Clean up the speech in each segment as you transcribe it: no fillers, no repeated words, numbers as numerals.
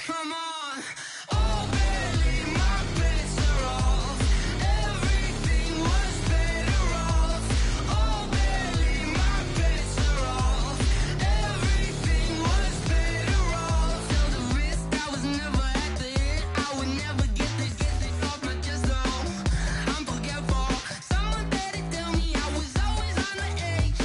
Come on. Oh, barely, my bets are off. Everything was better off. Oh, barely, my bets are off. Everything was better off. Till the wrist, I was never at the hit. I would never get this off my chest, though. I'm forgetful. Someone better tell me I was always on the edge.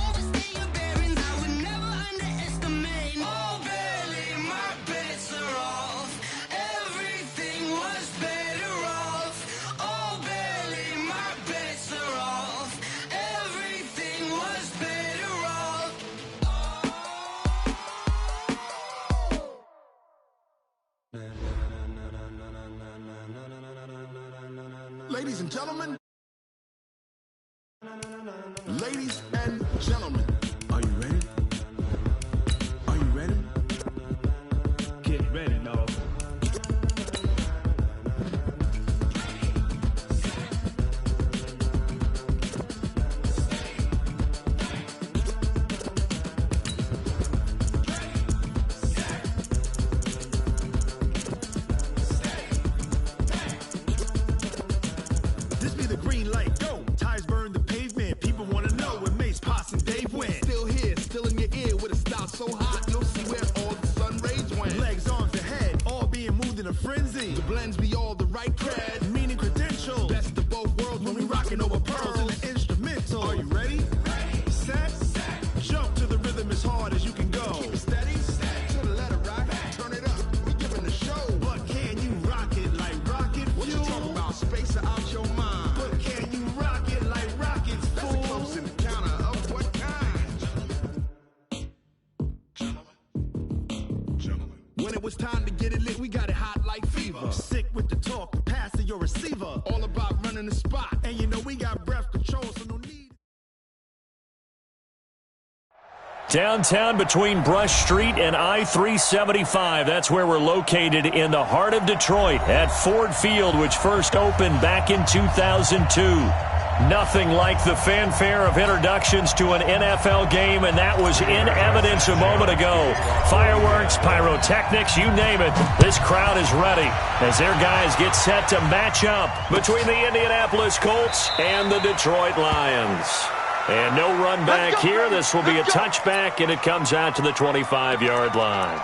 Overstay your bearings, I would never underestimate. Oh, barely, my bets are off. Everything was better off. Oh, barely, my bets are off. Everything was better off. Ladies and gentlemen, ladies and gentlemen, are you ready? Are you ready? Get ready, dog. This be the green light, go. Tires burn the pavement. People want to know where Mace, Potts, and Dave went. Still here, still in your ear with a style so hot, you'll see where all the sun rays went. Legs, arms, the head, all being moved in a frenzy. The blends be all the right cred. Meaning credentials. Best of both worlds when we rockin' over Pearls in pearls. the instrumental. Are you ready? Set. Jump to the rhythm as hard as you can go. Steady, to the letter, right? Turn it up, we giving the show. But can you rock it like rocket What you fuel? talking about? Space or out your mind? But can you rock it like rockets, That's a fool? close encounter of what kind? Gentlemen. When it was time to get it lit, we got it hot like fever. Sick with the talk, passing your receiver. All about running the spot. And you know we got breath control, so no need. Downtown between Brush Street and I-375. That's where we're located in the heart of Detroit at Ford Field, which first opened back in 2002. Nothing like the fanfare of introductions to an NFL game, and that was in evidence a moment ago. Fireworks, pyrotechnics, you name it. This crowd is ready as their guys get set to match up between the Indianapolis Colts and the Detroit Lions. And no run back here. This will be a touchback, and it comes out to the 25-yard line.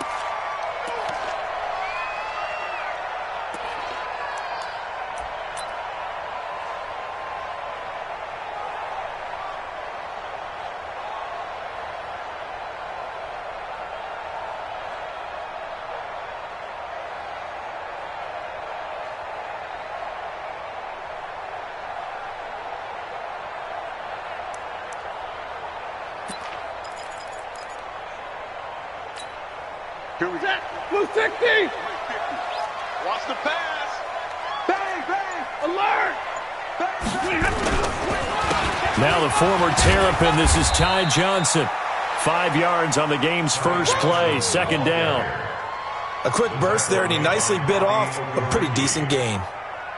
Blue 60! Watch the pass! Bang, bang! Alert! Bang, bang! Now the former Terrapin, this is Ty Johnson. 5 yards on the game's first play, second down. A quick burst there, and he nicely bit off a pretty decent gain.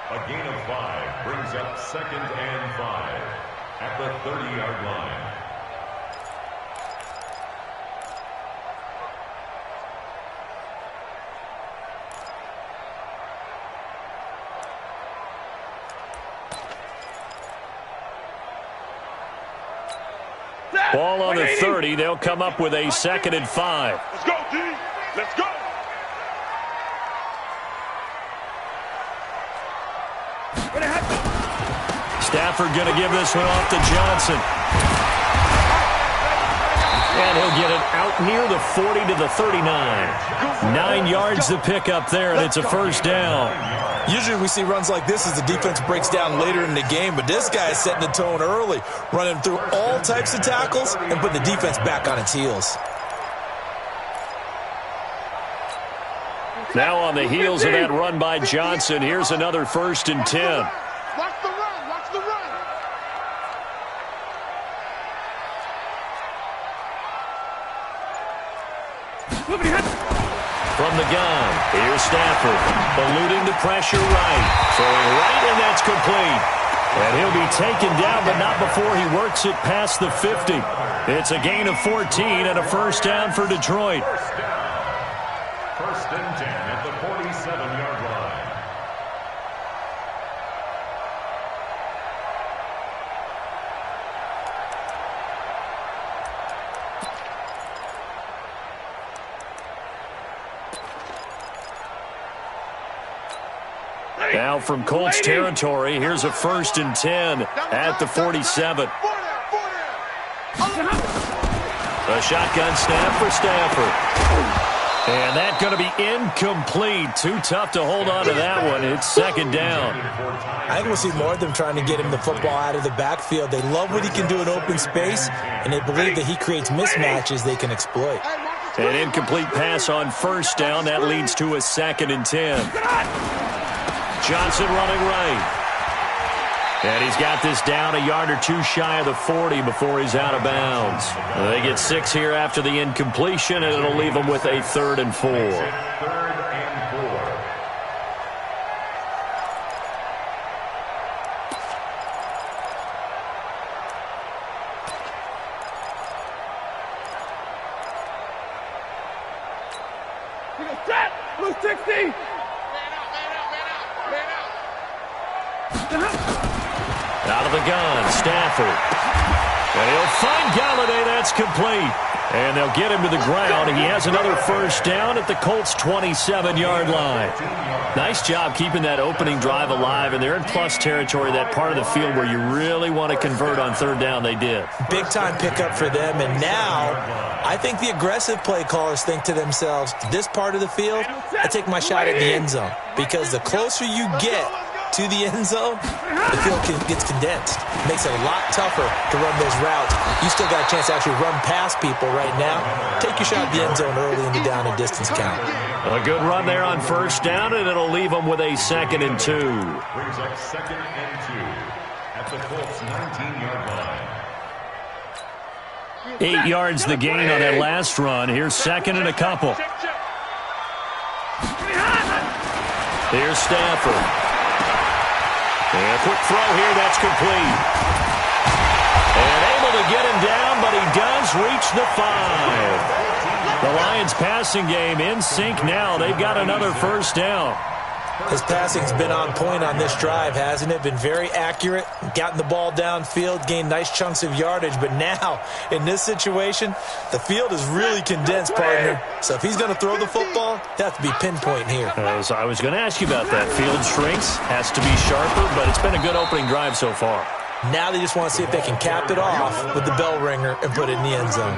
A gain of 5 brings up 2nd and 5 at the 30-yard line. Ball on the 30. They'll come up with a 2nd and 5. Let's go, D! Let's go! Stafford going to give this one off to Johnson. And he'll get it out near the 40 to the 39. 9 yards to pick up there, and it's a first down. Usually we see runs like this as the defense breaks down later in the game, but this guy is setting the tone early, running through all types of tackles and putting the defense back on its heels. Now on the heels of that run by Johnson, here's another 1st and 10. Watch the run! Watch the run! From the gun, here's Stafford, eluding the pressure right, throwing right, and that's complete. And he'll be taken down, but not before he works it past the 50. It's a gain of 14 and a first down for Detroit. First and 10 at the 47-yard line. Now from Colts territory, here's a first and 10 at the 47. A shotgun snap for Stafford. And that's going to be incomplete. Too tough to hold on to that one. It's second down. I think we'll see more of them trying to get him the football out of the backfield. They love what he can do in open space, and they believe that he creates mismatches they can exploit. An incomplete pass on first down. That leads to a second and 10. Johnson running right. And he's got this down a yard or two shy of the 40 before he's out of bounds. They get 6 here after the incompletion, and it'll leave them with a 3rd and 4. Blue 60! Out of the gun, Stafford. And he'll find Galladay. That's complete. And they'll get him to the ground. He has another first down at the Colts' 27-yard line. Nice job keeping that opening drive alive. And they're in plus territory, that part of the field where you really want to convert on third down. They did. Big-time pickup for them. And now I think the aggressive play callers think to themselves, this part of the field, I take my shot at the end zone. Because the closer you get to the end zone, the field gets condensed. It makes it a lot tougher to run those routes. You still got a chance to actually run past people right now. Take your shot at the end zone early in the down and distance count. A good run there on first down, and it'll leave them with a 2nd and 2. Brings up 2nd and 2 at the Colts' 19-yard line. 8 yards the gain on that last run. Here's 2nd and a couple. Here's Stafford. And a quick throw here, that's complete. And able to get him down, but he does reach the 5. The Lions passing game in sync now. They've got another first down. His passing's been on point on this drive, hasn't it? Been very accurate, gotten the ball downfield, gained nice chunks of yardage. But now, in this situation, the field is really condensed, partner. So if he's going to throw the football, he'll have to be pinpoint here. I was going to ask you about that. Field shrinks, has to be sharper, but it's been a good opening drive so far. Now they just want to see if they can cap it off with the bell ringer and put it in the end zone.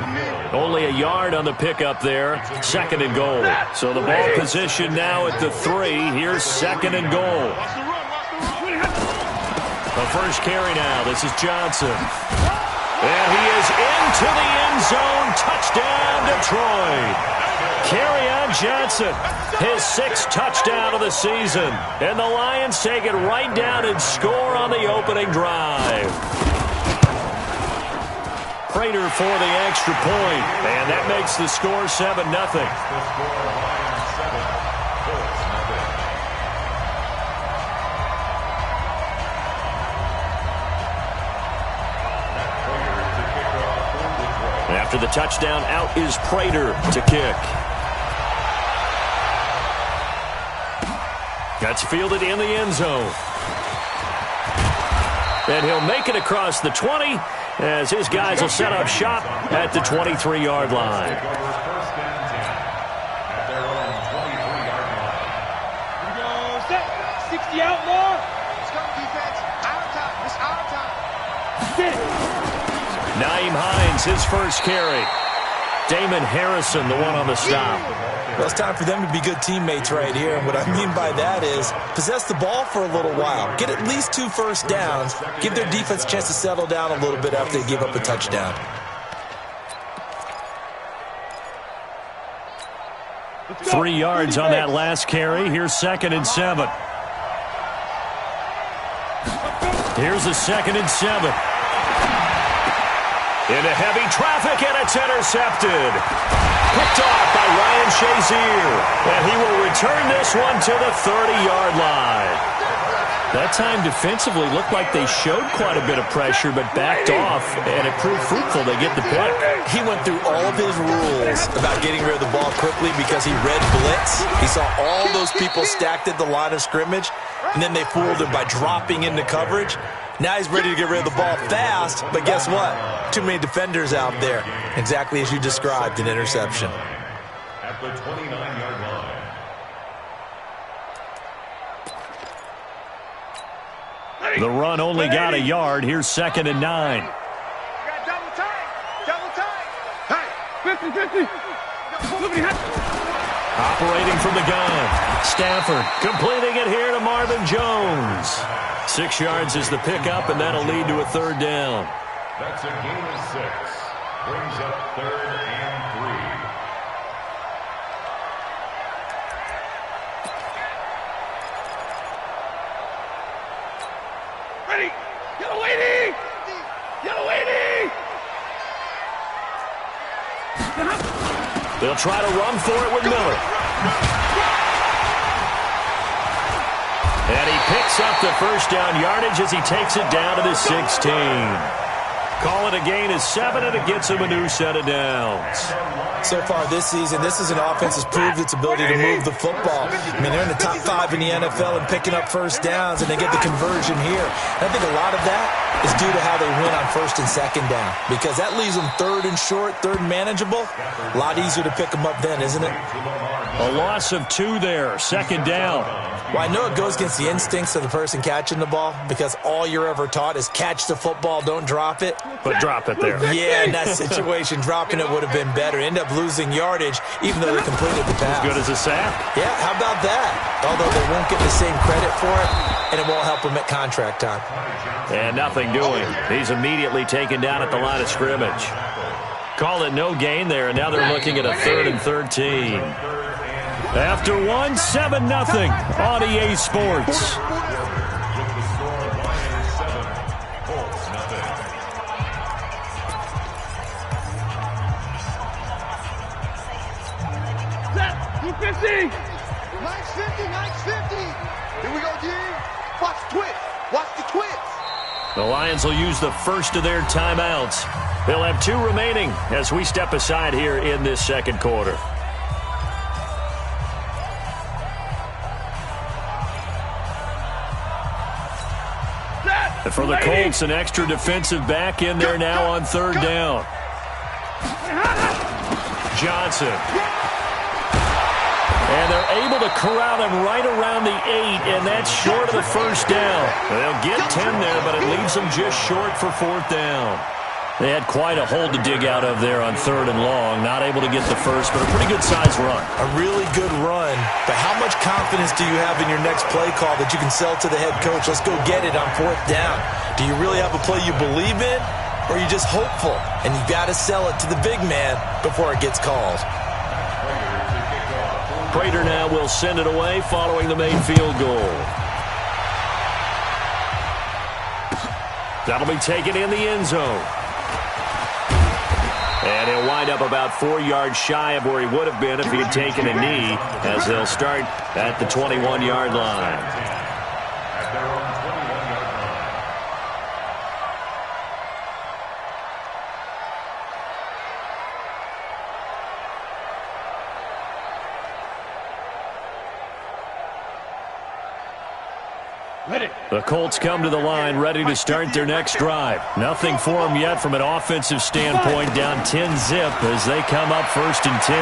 Only a yard on the pickup there. 2nd and goal. So the ball position now at the 3. Here's 2nd and goal. The first carry now. This is Johnson. And he is into the end zone. Touchdown, Detroit. Kerryon Johnson, his 6th touchdown of the season. And the Lions take it right down and score on the opening drive. Prater for the extra point. And that makes the score 7-0. After the touchdown, out is Prater to kick. That's fielded in the end zone. And he'll make it across the 20 as his guys will set up shop at the 23-yard line. Here we go, set. 60 out more. Let's go, defense. Our time. It's our time. Naeem Hines, his first carry. Damon Harrison, the one on the stop. Well, it's time for them to be good teammates right here. And what I mean by that is possess the ball for a little while. Get at least 2 first downs. Give their defense a chance to settle down a little bit after they give up a touchdown. Three yards on that last carry. Here's 2nd and 7. Here's a 2nd and 7. Into heavy traffic, and it's intercepted. Picked off by Ryan Shazier. And he will return this one to the 30-yard line. That time defensively looked like they showed quite a bit of pressure but backed off, and it proved fruitful. They get the pick. He went through all of his rules about getting rid of the ball quickly because he read blitz. He saw all those people stacked at the line of scrimmage, and then they fooled him by dropping into coverage. Now he's ready to get rid of the ball fast, but guess what? Too many defenders out there. Exactly as you described, an interception. At the 29-yard line. The run only got a yard. Here's 2nd and 9. Got double tight. Double tight. Hey, 50-50. Operating from the gun. Stafford completing it here to Marvin Jones. 6 yards is the pickup, and that'll lead to a 3rd down. That's a gain of 6. Brings up 3rd and 3. Ready. Yellow lady. Yellow lady. They'll try to run for it with Miller. And he picks up the 1st down yardage as he takes it down to the 16. Call it a gain of 7, and it gets him a new set of downs. So far this season, this is an offense that's proved its ability to move the football. I mean, they're in the top 5 in the NFL and picking up 1st downs, and they get the conversion here. And I think a lot of that is due to how they win on 1st and 2nd down, because that leaves them 3rd and short, 3rd and manageable. A lot easier to pick them up then, isn't it? A loss of 2 there, 2nd down. Well, I know it goes against the instincts of the person catching the ball, because all you're ever taught is catch the football, don't drop it. But drop it there. Yeah, in that situation, dropping it would have been better. End up losing yardage, even though they completed the pass. As good as a sack. Yeah, how about that? Although they won't get the same credit for it, and it won't help them at contract time. And nothing doing. He's immediately taken down at the line of scrimmage. Call it no gain there, and now they're looking at a 3rd and 13. After 1, 7-0 on EA Sports. Nice 50, nice 50. Here we go, G. Watch the twist. Watch the twist. The Lions will use the first of their timeouts. They'll have 2 remaining as we step aside here in this 2nd quarter. And for the Colts, an extra defensive back in there now on 3rd down. Johnson. And they're able to corral him right around the 8, and that's short of the 1st down. They'll get 10 there, but it leaves them just short for 4th down. They had quite a hole to dig out of there on 3rd and long. Not able to get the first, but a pretty good-sized run. A really good run, but how much confidence do you have in your next play call that you can sell to the head coach? Let's go get it on 4th down. Do you really have a play you believe in, or are you just hopeful? And you got to sell it to the big man before it gets called. Prater now will send it away following the made field goal. That'll be taken in the end zone. And he'll wind up about 4 yards shy of where he would have been if he had taken a knee, as they'll start at the 21-yard line. At their own 21-yard line. The Colts come to the line ready to start their next drive. Nothing for them yet from an offensive standpoint, down 10-zip as they come up 1st and 10.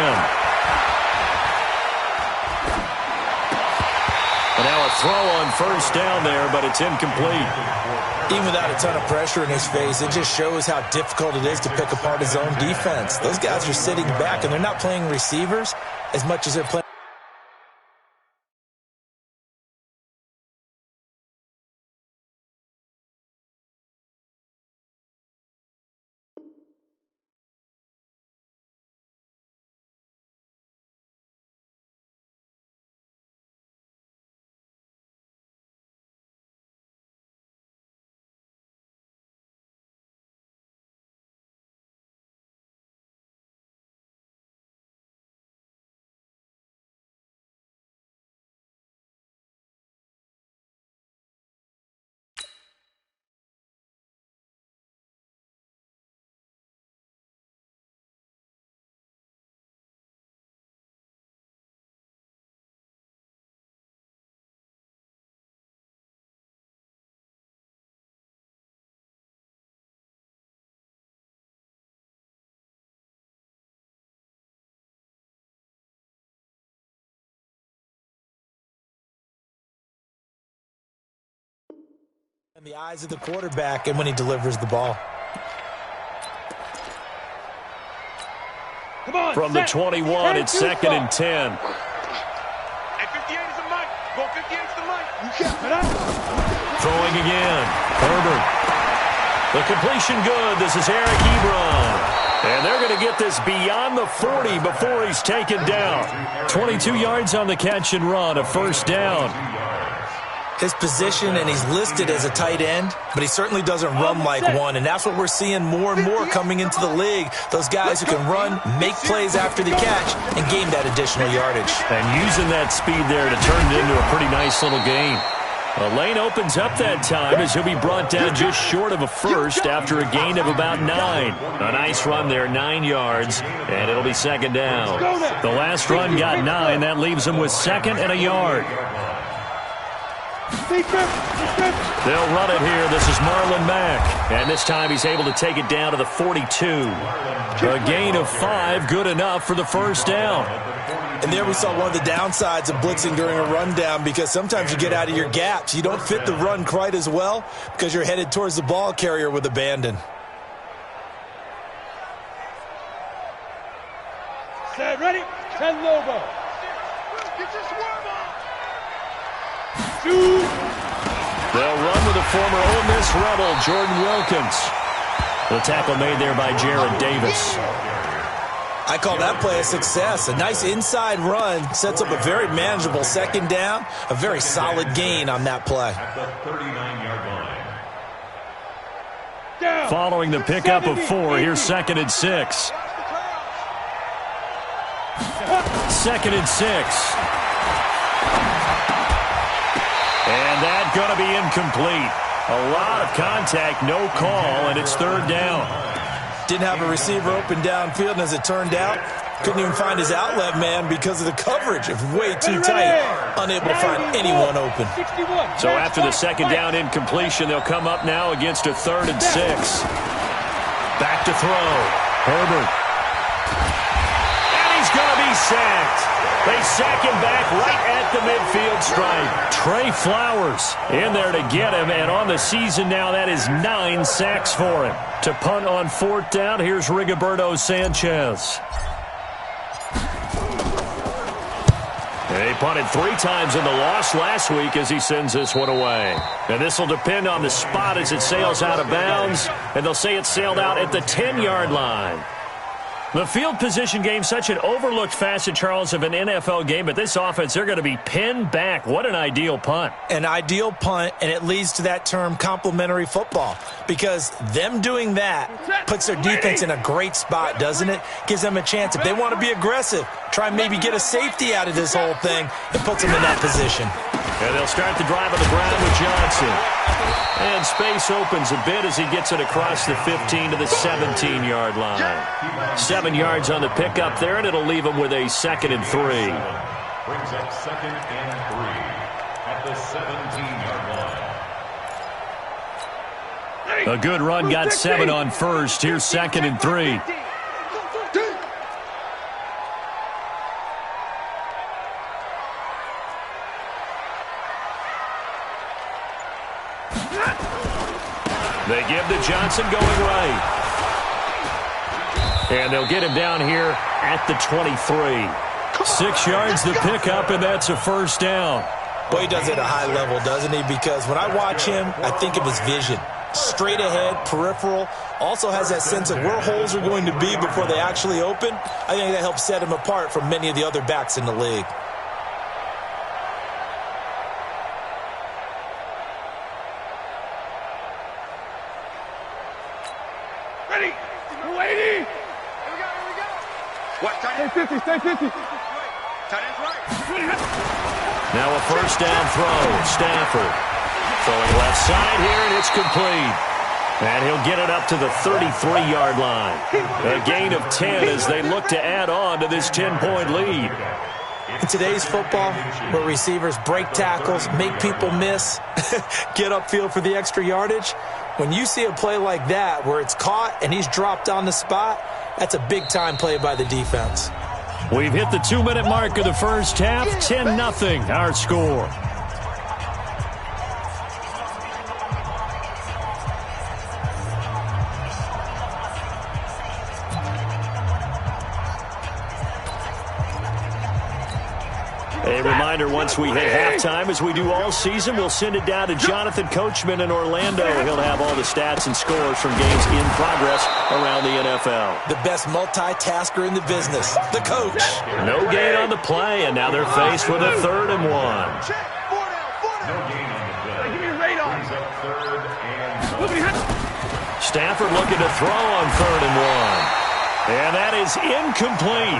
And now a throw on 1st down there, but it's incomplete. Even without a ton of pressure in his face, it just shows how difficult it is to pick apart his own defense. Those guys are sitting back, and they're not playing receivers as much as they're playing In the eyes of the quarterback and when he delivers the ball. From the 21, it's 2nd and 10. And 58 is the mic. Go 58 is the mic. You can't. Throwing again. Herbert. The completion good. This is Eric Ebron. And they're going to get this beyond the 40 before he's taken down. 22 yards on the catch and run, a first down. His position, and he's listed as a tight end, but he certainly doesn't run like one, and that's what we're seeing more and more coming into the league. Those guys who can run, make plays after the catch, and gain that additional yardage. And using that speed there to turn it into a pretty nice little gain. The lane opens up that time as he'll be brought down just short of a first after a gain of about 9. A nice run there, 9 yards, and it'll be second down. The last run got 9. That leaves him with 2nd and a yard. They'll run it here. This is Marlon Mack. And this time he's able to take it down to the 42. A gain of 5, good enough for the first down. And there we saw one of the downsides of blitzing during a rundown, because sometimes you get out of your gaps. You don't fit the run quite as well because you're headed towards the ball carrier with abandon. Set, ready, 10 logo. Get your swerve on. They'll run with the former Ole Miss Rebel, Jordan Wilkins. The tackle made there by Jared Davis. I call that play a success. A nice inside run sets up a very manageable second down. A very solid gain on that play. At the 39-yard line. Following the pickup of 4, here's 2nd and 6. 2nd and 6. And that's going to be incomplete. A lot of contact, no call, and it's 3rd down. Didn't have a receiver open downfield, and as it turned out, couldn't even find his outlet man because of the coverage. It was way too tight. Unable to find anyone open. So after the second down incompletion, they'll come up now against a 3rd and 6. Back to throw. Herbert. And he's going to be sacked. They sack him back right at the midfield stripe. Trey Flowers in there to get him, and on the season now, that is 9 sacks for him. To punt on 4th down, here's Rigoberto Sanchez. He punted 3 times in the loss last week as he sends this one away. And this will depend on the spot as it sails out of bounds, and they'll say it sailed out at the 10-yard line. The field position game, such an overlooked facet, Charles, of an NFL game, but this offense, they're going to be pinned back. What an ideal punt. An ideal punt, and it leads to that term complementary football, because them doing that puts their defense in a great spot, doesn't it? Gives them a chance. If they want to be aggressive, try and maybe get a safety out of this whole thing, it puts them in that position. And they'll start the drive on the ground with Johnson. And space opens a bit as he gets it across the 15 to the 17-yard line. 7 yards on the pickup there, and it'll leave him with a 2nd and 3. Brings up 2nd and 3 at the 17-yard line. A good run got 7 on first. Here's 2nd and 3. They give to Johnson going right. And they'll get him down here at the 23. 6 yards to pick up, and that's a first down. Boy, he does it at a high level, doesn't he? Because when I watch him, I think of his vision. Straight ahead, peripheral. Also has that sense of where holes are going to be before they actually open. I think that helps set him apart from many of the other backs in the league. Ready, 280. Here we go. What? Tight end? Stay 50, stay 50. Tight end's right. Now a first down throw. Stafford throwing left side here, and it's complete. And he'll get it up to the 33-yard line. A gain of 10 as they look to add on to this 10-point lead. In today's football, where receivers break tackles, make people miss, get upfield for the extra yardage, when you see a play like that where it's caught and he's dropped on the spot, that's a big-time play by the defense. We've hit the 2-minute mark of the first half. 10-0 our score. A reminder, once we hit halftime, as we do all season, we'll send it down to Jonathan Coachman in Orlando. He'll have all the stats and scores from games in progress around the NFL. The best multitasker in the business, the coach. No gain on the play, and now they're faced with a 3rd and 1. No gain on the play. Brings up 3rd and 1. Stafford looking to throw on 3rd and 1. And that is incomplete.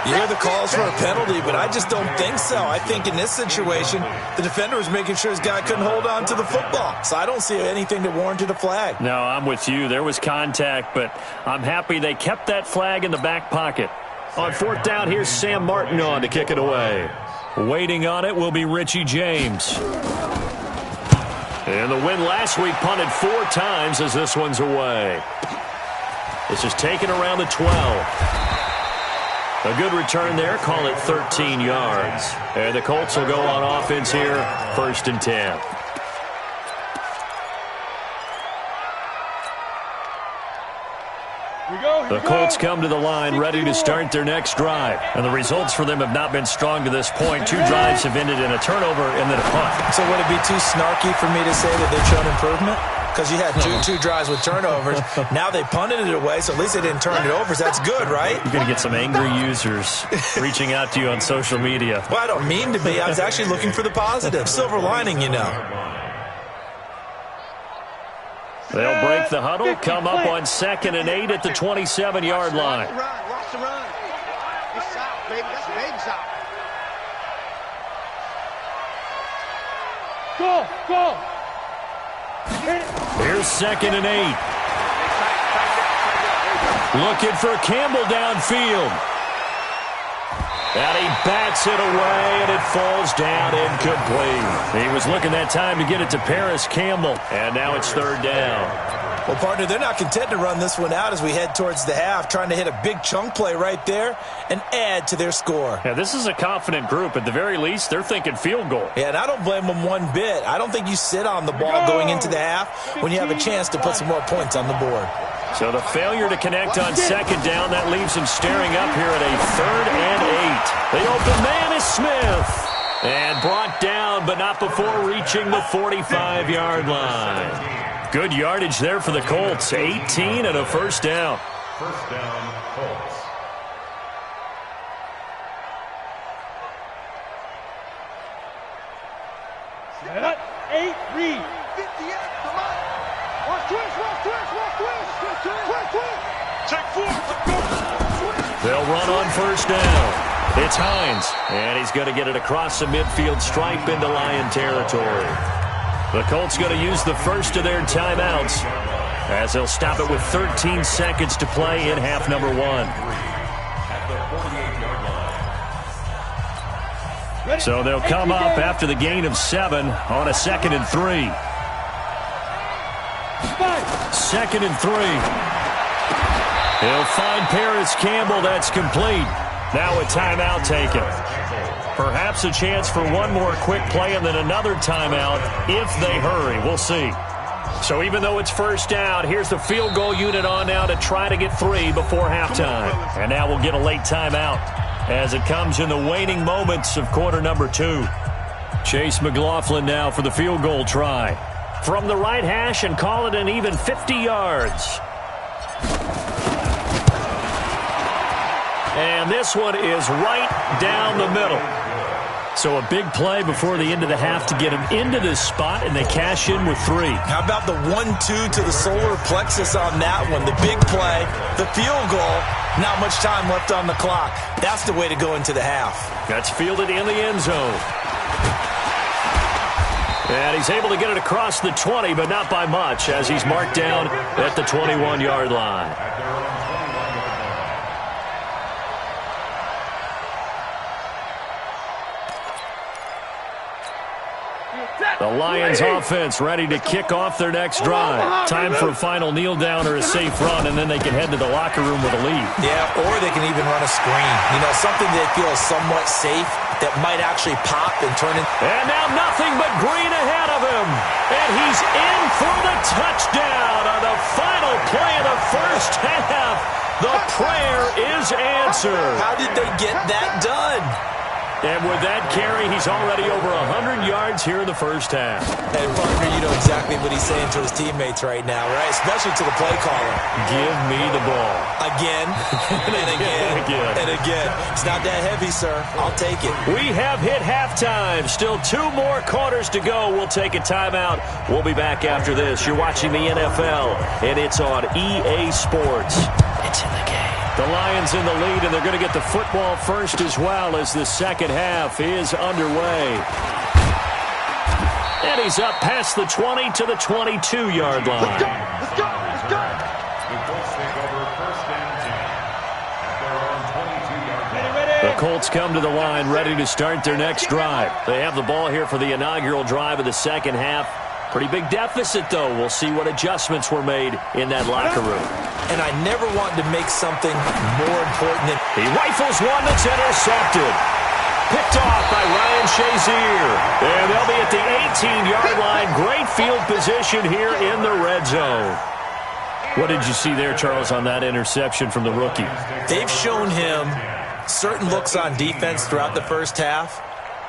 You hear the calls for a penalty, but I just don't think so. I think in this situation, the defender was making sure his guy couldn't hold on to the football. So I don't see anything that warranted a flag. No, I'm with you. There was contact, but I'm happy they kept that flag in the back pocket. On 4th down, here's Sam Martin on to kick it away. Waiting on it will be Richie James. And the win last week punted 4 times as this one's away. This is taken around the 12. A good return there. Call it 13 yards. And the Colts will go on offense here, 1st and 10. The Colts come to the line ready to start their next drive. And the results for them have not been strong to this point. 2 drives have ended in a turnover and then a punt. So would it be too snarky for me to say that they've shown improvement? Because you had two drives with turnovers. Now they punted it away, so at least they didn't turn it over. So that's good, right? You're going to get some angry users reaching out to you on social media. Well, I don't mean to be. I was actually looking for the positive. Silver lining, you know. They'll break the huddle, come up on 2nd and 8 at the 27-yard line. Watch the run. It's south, baby. That's baby south. Go. Here's 2nd and 8. Looking for Campbell downfield. And he bats it away, and it falls down incomplete. He was looking that time to get it to Paris Campbell, and now it's 3rd down. Well, partner, they're not content to run this one out as we head towards the half, trying to hit a big chunk play right there and add to their score. Yeah, this is a confident group. At the very least, they're thinking field goal. Yeah, and I don't blame them one bit. I don't think you sit on the ball going into the half when you have a chance to put some more points on the board. So the failure to connect on 2nd down, that leaves him staring up here at a 3rd and 8. The open man is Smith. And brought down, but not before reaching the 45-yard line. Good yardage there for the Colts. 18 and a 1st down. 1st down, Colts. Set. 8, read. 58, come on. Watch twist. Check 4. They'll run on 1st down. It's Hines, and he's going to get it across the midfield stripe into Lion territory. The Colts going to use the first of their timeouts as they'll stop it with 13 seconds to play in half number 1. So they'll come up after the gain of 7 on a 2nd and 3. 2nd and 3. He'll find Paris Campbell. That's complete. Now a timeout taken. Perhaps a chance for one more quick play and then another timeout if they hurry. We'll see. So even though it's 1st down, here's the field goal unit on now to try to get 3 before halftime. And now we'll get a late timeout as it comes in the waning moments of quarter number 2. Chase McLaughlin now for the field goal try. From the right hash and call it an even 50 yards. And this one is right down the middle. So a big play before the end of the half to get him into this spot, and they cash in with 3. How about the 1-2 to the solar plexus on that one? The big play, the field goal, not much time left on the clock. That's the way to go into the half. That's fielded in the end zone. And he's able to get it across the 20, but not by much, as he's marked down at the 21-yard line. The Lions offense ready to kick off their next drive. Time for a final kneel down or a safe run, and then they can head to the locker room with a lead. Yeah, or they can even run a screen. You know, something they feel is somewhat safe that might actually pop and turn it. And now nothing but green ahead of him. And he's in for the touchdown on the final play of the first half. The prayer is answered. How did they get that done? And with that carry, he's already over 100 yards here in the first half. And, partner, you know exactly what he's saying to his teammates right now, right? Especially to the play caller. Give me the ball. Again, and again, and again. It's not that heavy, sir. I'll take it. We have hit halftime. Still 2 more quarters to go. We'll take a timeout. We'll be back after this. You're watching the NFL, and it's on EA Sports. It's in the game. The Lions in the lead, and they're going to get the football first as well as the second half is underway. And he's up past the 20 to the 22-yard line. Let's go! Let's go! Let's go! The Colts take over first and 10 at their own 22-yard line. The Colts come to the line ready to start their next drive. They have the ball here for the inaugural drive of the second half. Pretty big deficit, though. We'll see what adjustments were made in that locker room. And I never wanted to make something more important than... He rifles one that's intercepted. Picked off by Ryan Shazier. And they'll be at the 18-yard line. Great field position here in the red zone. What did you see there, Charles, on that interception from the rookie? They've shown him certain looks on defense throughout the first half,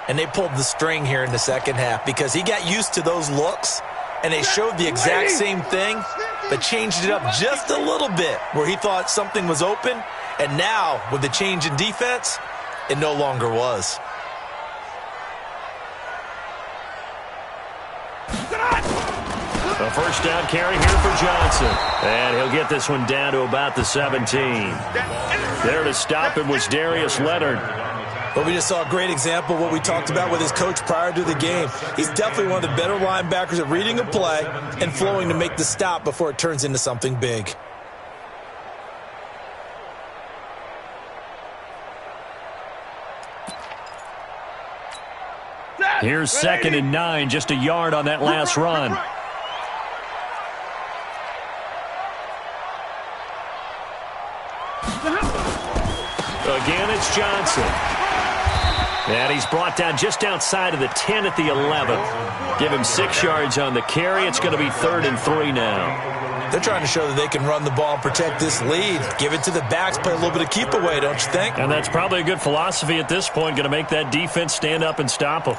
and they pulled the string here in the second half because he got used to those looks, and they showed the exact same thing, but changed it up just a little bit where he thought something was open, and now, with the change in defense, it no longer was. A first down carry here for Johnson. And he'll get this one down to about the 17. There to stop him was Darius Leonard. But we just saw a great example of what we talked about with his coach prior to the game. He's definitely one of the better linebackers at reading a play and flowing to make the stop before it turns into something big. Here's 2nd and 9, just a yard on that last run. Again, it's Johnson. And he's brought down just outside of the 10 at the 11. Give him 6 yards on the carry. It's going to be 3rd and 3 now. They're trying to show that they can run the ball and protect this lead. Give it to the backs, play a little bit of keep away, don't you think? And that's probably a good philosophy at this point, going to make that defense stand up and stop them.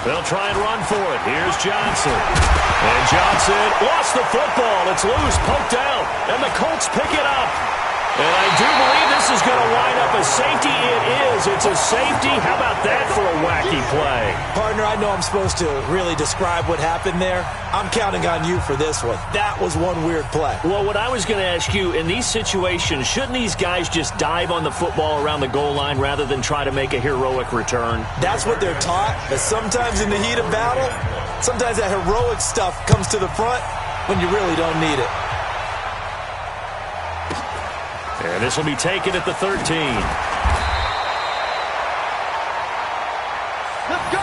They'll try and run for it. Here's Johnson. And Johnson lost the football. It's loose, poked out, and the Colts pick it up. And I do believe this is going to line up a safety. It is. It's a safety. How about that for a wacky play? Partner, I know I'm supposed to really describe what happened there. I'm counting on you for this one. That was one weird play. Well, what I was going to ask you, in these situations, shouldn't these guys just dive on the football around the goal line rather than try to make a heroic return? That's what they're taught, but sometimes in the heat of battle, sometimes that heroic stuff comes to the front when you really don't need it. And this will be taken at the 13. Let's go!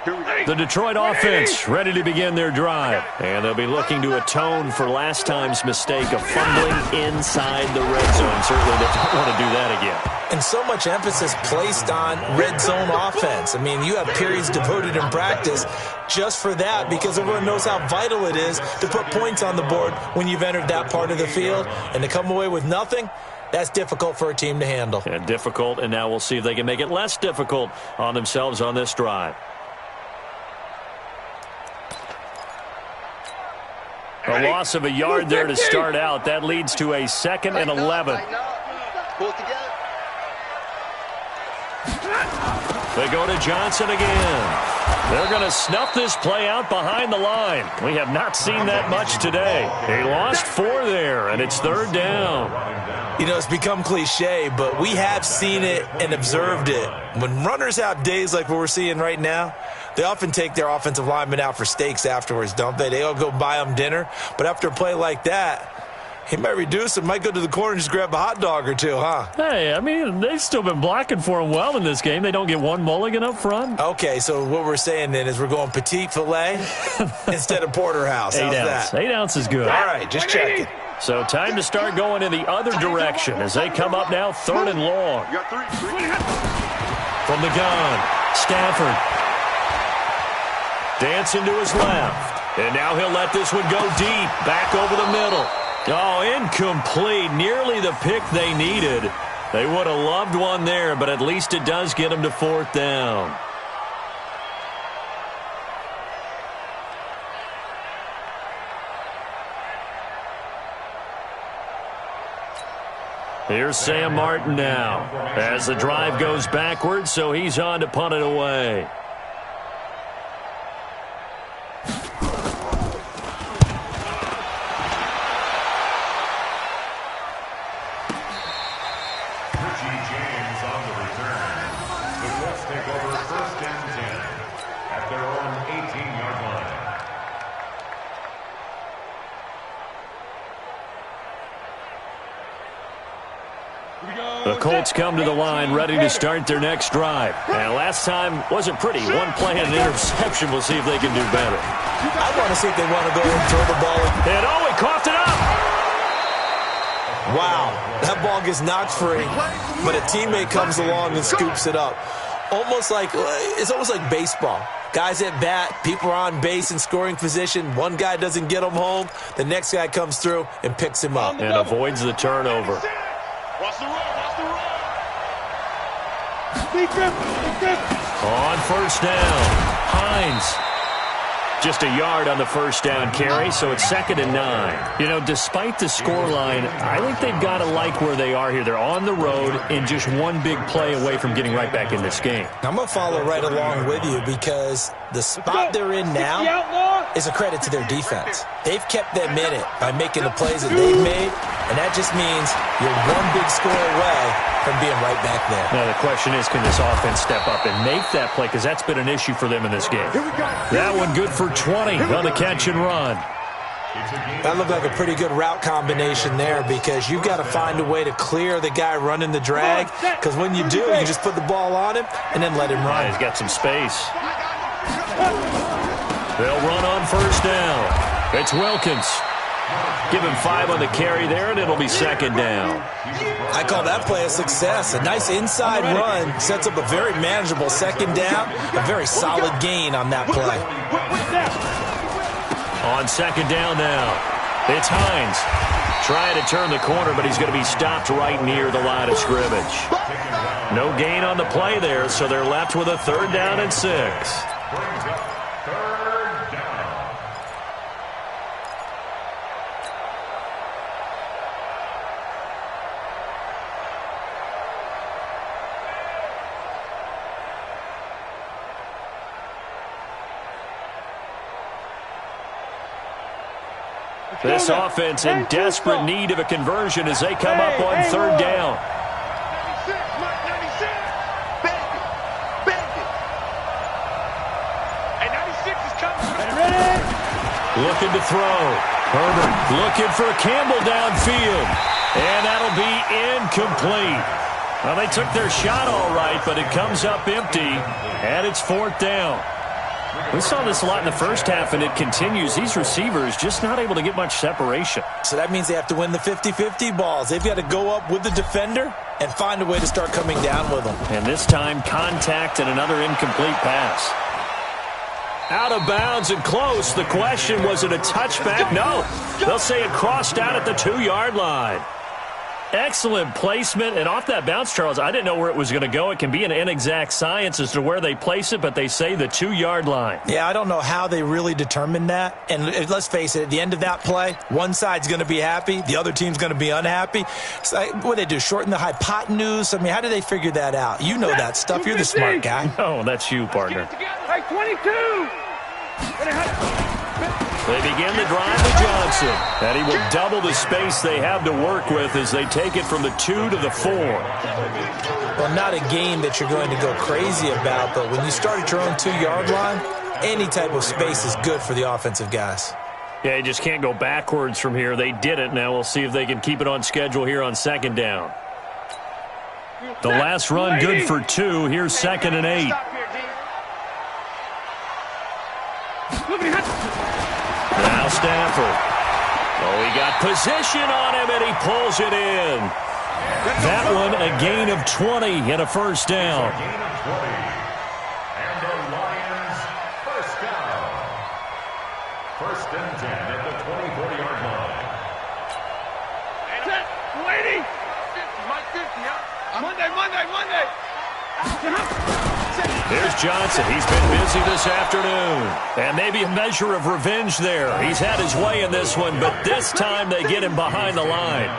Do it! The Detroit offense ready to begin their drive. And they'll be looking to atone for last time's mistake of fumbling inside the red zone. Certainly they don't want to do that again. And so much emphasis placed on red zone offense. I mean, you have periods devoted in practice just for that because everyone knows how vital it is to put points on the board when you've entered that part of the field. And to come away with nothing, that's difficult for a team to handle. And difficult, and now we'll see if they can make it less difficult on themselves on this drive. A loss of a yard there to start out. That leads to a 2nd and 11. Pull it together. They go to Johnson again. They're going to snuff this play out behind the line. We have not seen that much today. They lost 4 there, and it's 3rd down. You know, it's become cliche, but we have seen it and observed it. When runners have days like what we're seeing right now, they often take their offensive linemen out for steaks afterwards, don't they? They all go buy them dinner. But after a play like that, he might reduce it, might go to the corner and just grab a hot dog or two, huh? Hey, I mean, they've still been blocking for him well in this game. They don't get one mulligan up front. Okay, so what we're saying then is we're going petite filet instead of porterhouse. How's 8 ounce. that? 8 ounce is good. All right, just checking. So time to start going in the other direction as they come up now 3rd and long. You got 3. From the gun, Stafford. Dancing to his left. And now he'll let this one go deep, back over the middle. Oh, incomplete. Nearly the pick they needed. They would have loved one there, but at least it does get them to 4th down. Here's Sam Martin now as the drive goes backwards, so he's on to punt it away. The Colts come to the line ready to start their next drive. And last time wasn't pretty. One play and an interception. We'll see if they can do better. I want to see if they want to go and throw the ball. And oh, he coughed it up. Wow, that ball gets knocked free, but a teammate comes along and scoops it up. It's almost like baseball. Guys at bat, people are on base in scoring position. One guy doesn't get him home. The next guy comes through and picks him up. And avoids the turnover. Watch the run. Watch the run. On 1st down, Hines. Just a yard on the 1st down carry, so it's 2nd and 9. You know, despite the scoreline, I think they've got to like where they are here. They're on the road and just one big play away from getting right back in this game. I'm going to follow right along with you because the spot they're in now is a credit to their defense. They've kept them in it by making the plays that they've made, and that just means you're one big score away from being right back there. Now the question is, can this offense step up and make that play? Because that's been an issue for them in this game. That one good for 20 on the catch and run. That looked like a pretty good route combination there because you've got to find a way to clear the guy running the drag, because when you do, you just put the ball on him and then let him run. Yeah, he's got some space. They'll run on 1st down. It's Wilkins. Give him 5 on the carry there, and it'll be 2nd down. I call that play a success. A nice inside run sets up a very manageable 2nd down, a very solid gain on that play. On 2nd down now, it's Hines. Trying to turn the corner, but he's going to be stopped right near the line of scrimmage. No gain on the play there, so they're left with a 3rd down and 6. This offense in desperate need of a conversion as they come up on 3rd down. 96, Mike 96. Bend it. And 96 is coming. Ready? Looking to throw. Herbert looking for Campbell downfield. And that'll be incomplete. Well, they took their shot all right, but it comes up empty. And it's 4th down. We saw this a lot in the first half, and it continues. These receivers just not able to get much separation. So that means they have to win the 50-50 balls. They've got to go up with the defender and find a way to start coming down with them. And this time, contact and another incomplete pass. Out of bounds and close. The question, was it a touchback? No. They'll say it crossed out at the 2-yard line. Excellent placement, and off that bounce, Charles, I didn't know where it was going to go. It can be an inexact science as to where they place it, but they say the 2-yard line. Yeah, I don't know how they really determined that. And let's face it, at the end of that play, one side's going to be happy, the other team's going to be unhappy. So, what do they do, shorten the hypotenuse? I mean, how do they figure that out? You know that stuff. You're the smart guy. Oh, that's you, partner. Hey, 22! They begin the drive with Johnson, and he will double the space they have to work with as they take it from the 2 to the 4. Well, not a game that you're going to go crazy about, but when you start at your own 2-yard line, any type of space is good for the offensive guys. Yeah, you just can't go backwards from here. They did it. Now we'll see if they can keep it on schedule here on 2nd down. The last run good for 2. Here's 2nd and 8. Now Stafford. Oh, he got position on him, and he pulls it in. That one a gain of 20 and a first down. And the Lions first down. 1st and 10 at the 24-yard line. Set, lady! 50, Mike 50, huh? Monday! Here's Johnson. He's been busy this afternoon. And maybe a measure of revenge there. He's had his way in this one, but this time they get him behind the line.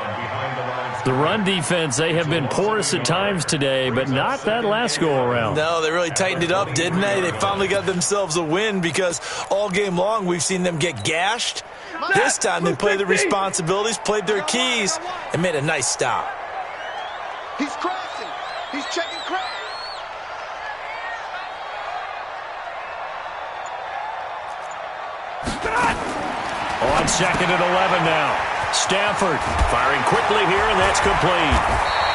The run defense, they have been porous at times today, but not that last go-around. No, they really tightened it up, didn't they? They finally got themselves a win because all game long we've seen them get gashed. This time they played their responsibilities, played their keys, and made a nice stop. He's crossing. He's checking crack. On 2nd and 11 now. Stafford firing quickly here, and that's complete.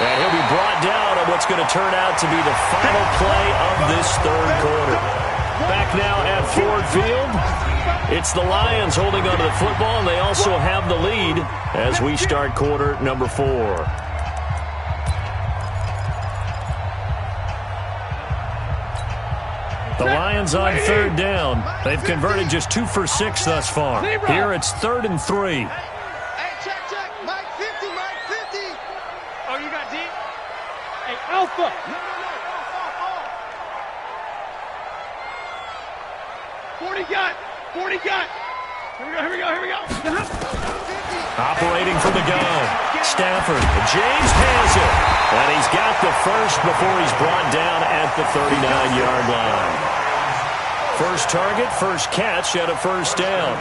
And he'll be brought down on what's going to turn out to be the final play of this 3rd quarter. Back now at Ford Field. It's the Lions holding onto the football, and they also have the lead as we start quarter number 4. The Lions on 3rd down. They've converted just 2 for 6 thus far. Here it's 3rd and 3. Hey, check. Mike 50, Mike 50. Oh, you got deep? Hey, Alpha! No. 40 got! Here we go. Operating from the gun. Stafford. James has it. And he's got the first before he's brought down at the 39-yard line. First target, first catch at a first down.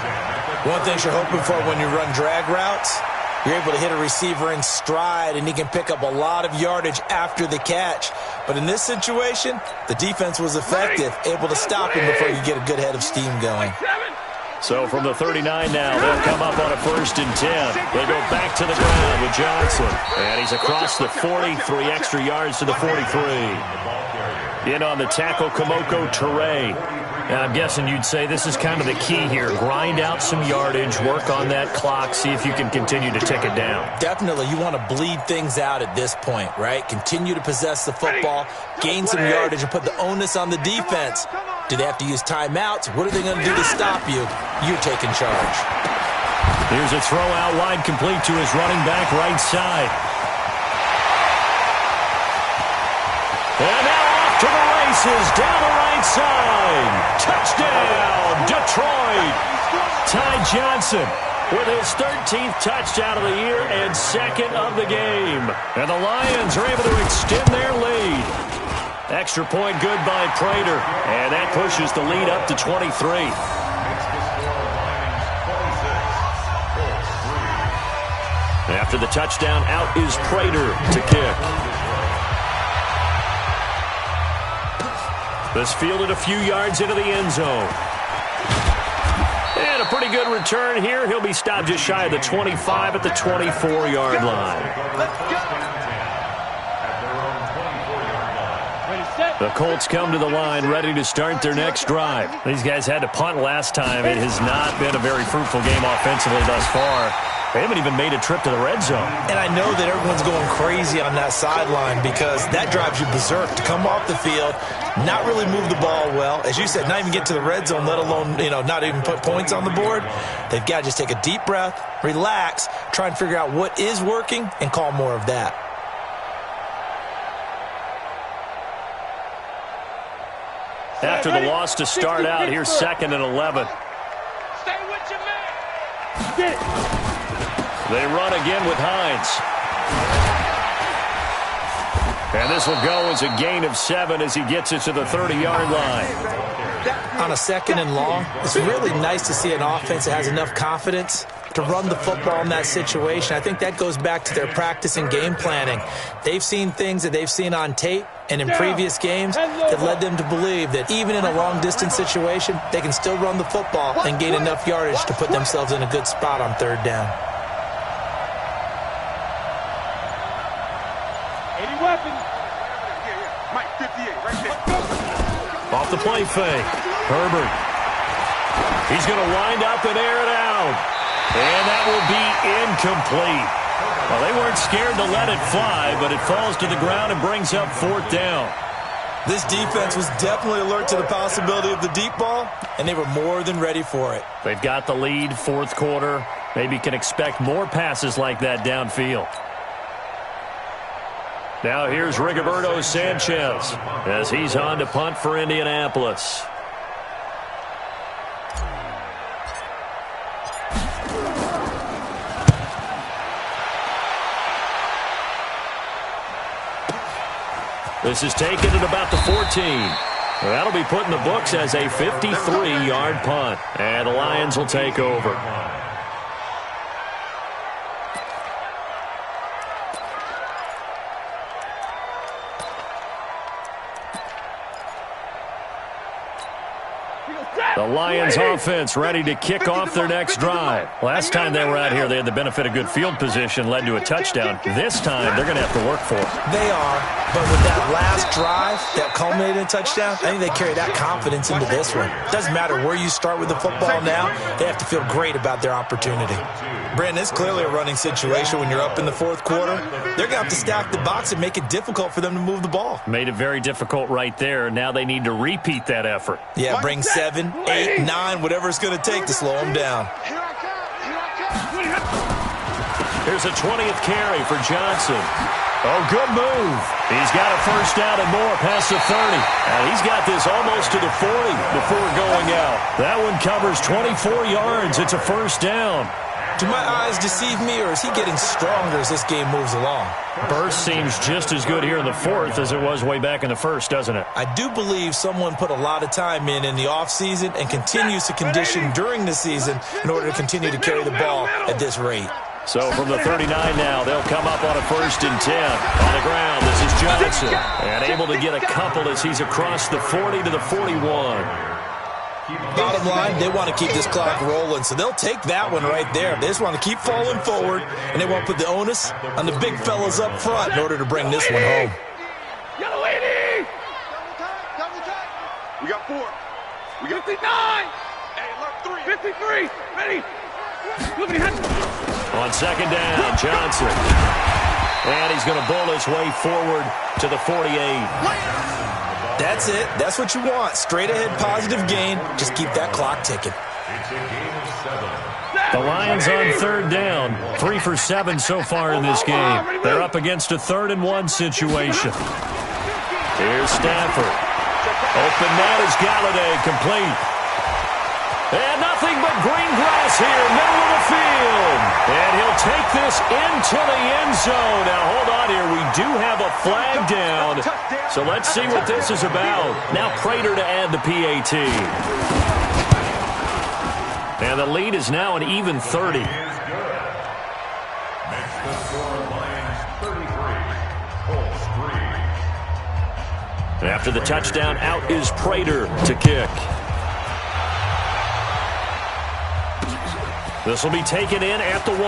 One thing you're hoping for when you run drag routes, you're able to hit a receiver in stride, and he can pick up a lot of yardage after the catch. But in this situation, the defense was effective, able to stop him before you get a good head of steam going. So from the 39 now, they'll come up on a 1st and 10. They go back to the ground with Johnson. And he's across the 40, 3 extra yards to the 43. In on the tackle, Kamoko Toure. And I'm guessing you'd say this is kind of the key here. Grind out some yardage, work on that clock, see if you can continue to tick it down. Definitely, you want to bleed things out at this point, right? Continue to possess the football, gain some yardage, and put the onus on the defense. Do they have to use timeouts? What are they going to do to stop you? You're taking charge. Here's a throw out wide, complete to his running back right side. And now off to the races, down the right side. Touchdown, Detroit. Ty Johnson with his 13th touchdown of the year and 2nd of the game. And the Lions are able to extend their lead. Extra point good by Prater, and that pushes the lead up to 23. After the touchdown, out is Prater to kick. This fielded a few yards into the end zone. And a pretty good return here. He'll be stopped just shy of the 25 at the 24-yard line. Let's go. The Colts come to the line ready to start their next drive. These guys had to punt last time. It has not been a very fruitful game offensively thus far. They haven't even made a trip to the red zone. And I know that everyone's going crazy on that sideline because that drives you berserk to come off the field, not really move the ball well. As you said, not even get to the red zone, let alone, not even put points on the board. They've got to just take a deep breath, relax, try and figure out what is working, and call more of that. After the loss to start out, here's 2nd and 11. Stay with your man. Get it. They run again with Hines. And this will go as a gain of 7 as he gets it to the 30-yard line. On a 2nd and long, it's really nice to see an offense that has enough confidence to run the football in that situation. I think that goes back to their practice and game planning. They've seen things that they've seen on tape and in previous games that led them to believe that even in a long-distance situation, they can still run the football and gain enough yardage to put themselves in a good spot on 3rd down. Off the play fake. Herbert. He's going to wind up and air it out. And that will be incomplete. Well, they weren't scared to let it fly, but it falls to the ground and brings up 4th down. This defense was definitely alert to the possibility of the deep ball, and they were more than ready for it. They've got the lead, 4th quarter. Maybe can expect more passes like that downfield. Now here's Rigoberto Sanchez as he's on to punt for Indianapolis. This is taken at about the 14. That'll be put in the books as a 53-yard punt. And the Lions will take over. The Lions offense ready to kick off their next drive. Last time they were out here, they had the benefit of good field position, led to a touchdown. This time, they're going to have to work for it. They are, but with that last drive that culminated in a touchdown, I think they carry that confidence into this one. Doesn't matter where you start with the football now, they have to feel great about their opportunity. Brandon, it's clearly a running situation when you're up in the 4th quarter. They're going to have to stack the box and make it difficult for them to move the ball. Made it very difficult right there. Now they need to repeat that effort. Yeah, bring 7, 8, 9, whatever it's going to take to slow them down. Here's a 20th carry for Johnson. Oh, good move. He's got a 1st down and more past the 30. And he's got this almost to the 40 before going out. That one covers 24 yards. It's a 1st down. Do my eyes deceive me, or is he getting stronger as this game moves along? Burst seems just as good here in the 4th as it was way back in the 1st, doesn't it? I do believe someone put a lot of time in the offseason and continues to condition during the season in order to continue to carry the ball at this rate. So from the 39 now, they'll come up on a 1st and 10. On the ground, this is Johnson. And able to get a couple as he's across the 40 to the 41. Bottom line, they want to keep this clock rolling, so they'll take that one right there. They just want to keep falling forward, and they won't put the onus on the big fellas up front in order to bring this one home. Yellow 80! We got 4. We got 59! Hey, left 3. 53! Ready! Look at him! On 2nd down, Johnson. And he's going to bowl his way forward to the 48. That's it. That's what you want. Straight ahead positive gain. Just keep that clock ticking. It's a gain of 7. The Lions on 3rd down. 3 for 7 so far in this game. They're up against a 3rd and 1 situation. Here's Stafford. Open man is Galladay, complete. And nothing but green grass here, middle of the field. And he'll take this into the end zone. Now, hold on here. We do have a flag down. So let's see what this is about. Now Prater to add the PAT. And the lead is now an even 30. Makes the score Lions 33, Colts 3. After the touchdown, out is Prater to kick. This will be taken in at the 1.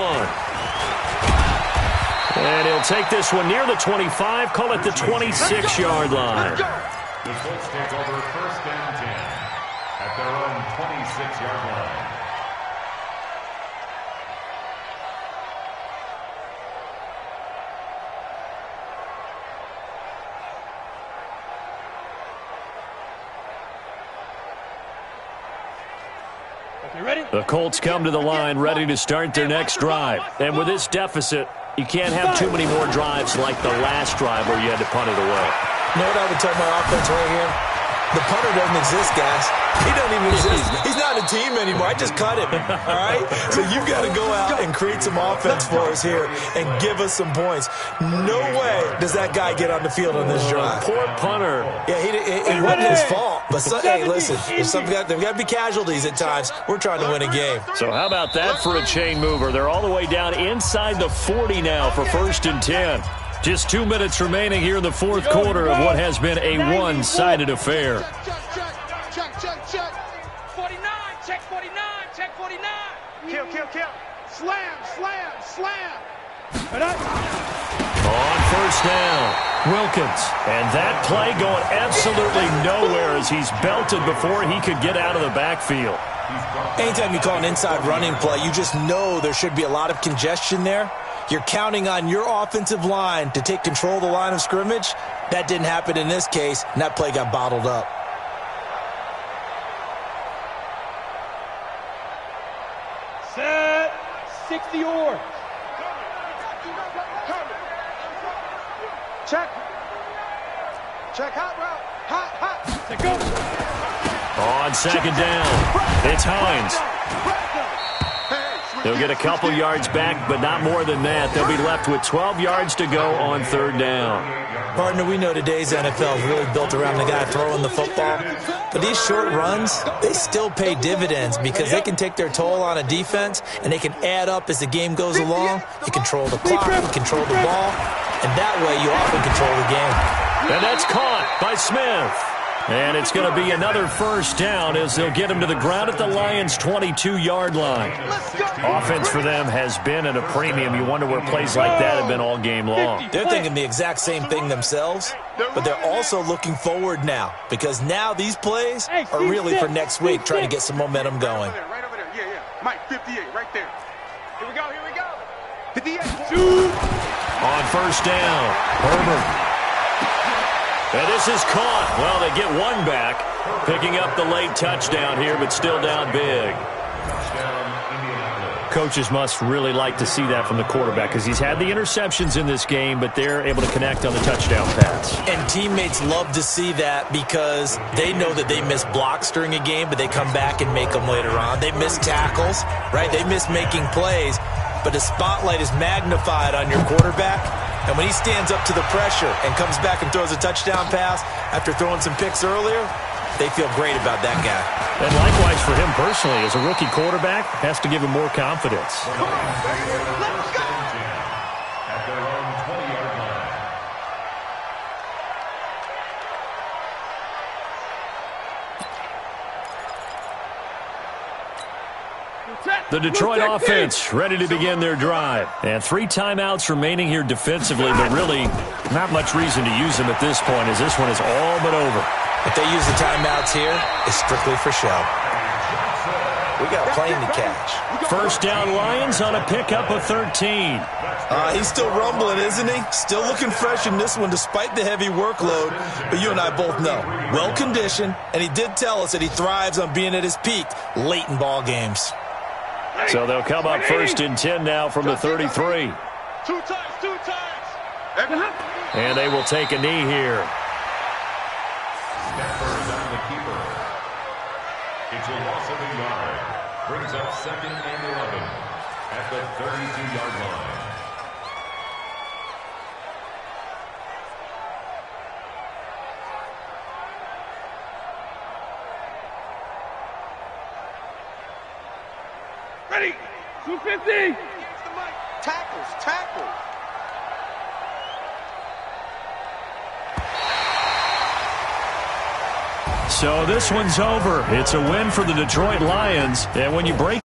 And he'll take this one near the 25, call it the 26-yard line. The Colts take over 1st and 10 at their own 26-yard line. The Colts come to the line ready to start their next drive. And with this deficit, you can't have too many more drives like the last drive where you had to punt it away. You know what I would tell my offense right here? The punter doesn't exist, guys. He doesn't even exist. He's not a team anymore. I just cut him, all right? So you've got to go out and create some offense for us here and give us some points. No way does that guy get on the field on this drive. Poor punter. Yeah, it wasn't his fault. But, hey, listen, there's got to be casualties at times. We're trying to win a game. So how about that for a chain mover? They're all the way down inside the 40 now for 1st and 10. Just 2 minutes remaining here in the fourth quarter of what has been a one-sided affair. Check. 49, check 49, check 49. Kill. Slam. On 1st down, Wilkins. And that play going absolutely nowhere as he's belted before he could get out of the backfield. Anytime you call an inside running play, you just know there should be a lot of congestion there. You're counting on your offensive line to take control of the line of scrimmage. That didn't happen in this case, and that play got bottled up. Set 60 yards. Check hot route. Hot. Let go. On 2nd down, it's Hines. They'll get a couple yards back, but not more than that. They'll be left with 12 yards to go on 3rd down. Partner, we know today's NFL is really built around the guy throwing the football. But these short runs, they still pay dividends because they can take their toll on a defense, and they can add up as the game goes along. You control the clock, you control the ball, and that way you often control the game. And that's caught by Smith. And it's going to be another 1st down as they'll get him to the ground at the Lions' 22-yard line. Offense for them has been at a premium. You wonder where plays like that have been all game long. They're thinking the exact same thing themselves, but they're also looking forward now because now these plays are really for next week, trying to get some momentum going. Right over there. Yeah. Mike, 58, right there. Here we go. 58. Shoot. On 1st down, Herbert. And this is caught. Well, they get one back, picking up the late touchdown here, but still down big. Coaches must really like to see that from the quarterback because he's had the interceptions in this game, but they're able to connect on the touchdown pass. And teammates love to see that because they know that they miss blocks during a game, but they come back and make them later on. They miss tackles, right? They miss making plays, but the spotlight is magnified on your quarterback. And when he stands up to the pressure and comes back and throws a touchdown pass after throwing some picks earlier, they feel great about that guy. And likewise for him personally, as a rookie quarterback, has to give him more confidence. At their own 20-yard line. The Detroit offense ready to begin their drive. And 3 timeouts remaining here defensively, but really not much reason to use them at this point as this one is all but over. If they use the timeouts here, it's strictly for show. We got a plane to catch. 1st down Lions on a pickup of 13. He's still rumbling, isn't he? Still looking fresh in this one despite the heavy workload. But you and I both know, well-conditioned, and he did tell us that he thrives on being at his peak late in ball games. So they'll come up 1st and 10 now from the 33. Two times. And they will take a knee here. Stafford on the keeper. It's a loss of a yard. Brings up 2nd and 11 at the 32-yard line. Ready. 250. Tackles. So this one's over. It's a win for the Detroit Lions. And when you break